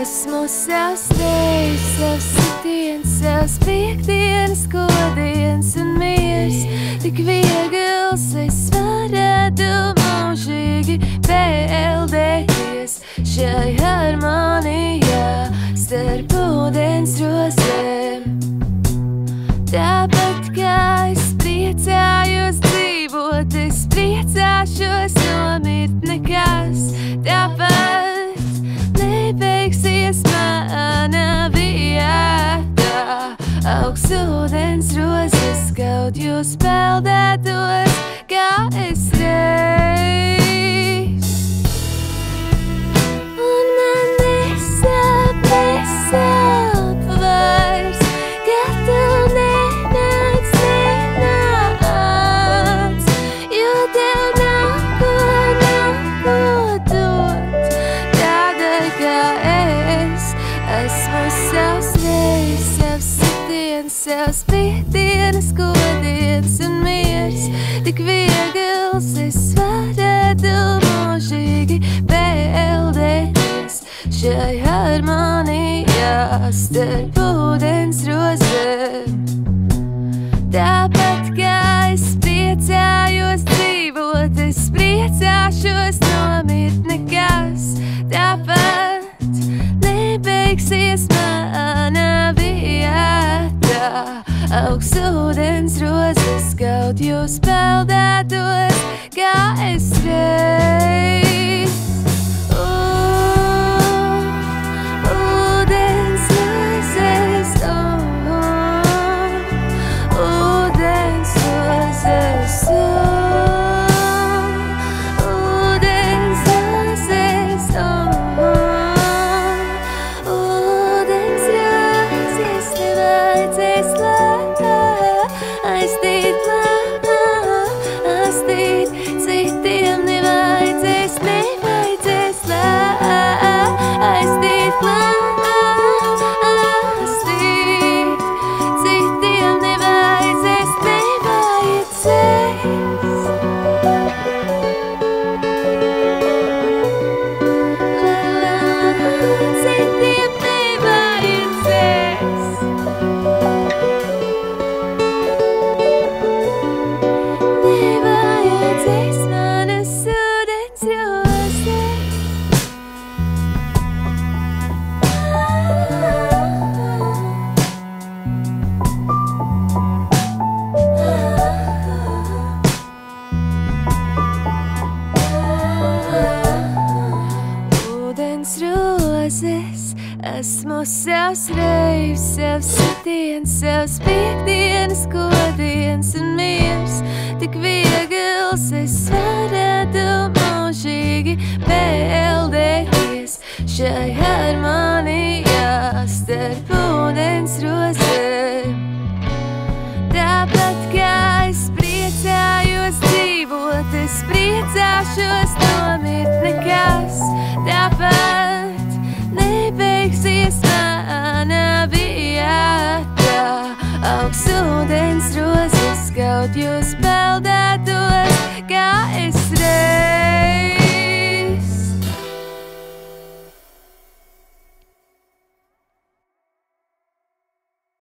Esmu savs tevs, savs sitiens, savs piekdienas, kodienas un miers. Tik viegls es varētu mūžīgi peldēties šai harmonijā starp ūdens rozēm. Tāpat kā es priecājos dzīvot, es priecāšos nomirt nekas. Tāpat nebeigsies mana vieta. Augsts ūdens rozes, kaut jūs peldētos, kā es reiz. Un man nesāp vairs, ka tu nenāc, jo tev nav ko dot. Tādēļ, kā es esmu savs reiz, savs sitiens, savs piekdienas, kodienas un miers. Tik viegls es varētu mūžīgi peldēties šai harmonijā starp ūdens rozēm. Tāpat kā es priecājos dzīvot, es priecāšos nomirt nekas. Tāpat nebeigsies mana vieta. Augsts ūdens rozes, kaut jūs peldētos, kā es reiz. Ūdens rozes, ūdens rozes, ūdens rozes, ūdens rozes, nevajadzēs aizdīt, citiem nevajadzēs aizdīt, citiem nevajadzēs nevajadzēs manas ūdens rozes. Ūdens rozes, esmu savs reivs, savs sitiens, savs piekdienas, kodienas un miers. Tik viegls es varētu mūžīgi peldēties šai harmonijā starp ūdens rozēm. Tāpat kā es priecājos dzīvot, es priecāšos nomirt nekas. Tāpat nebeigsies mana vieta. Augsts ūdens rozes, kaut jūs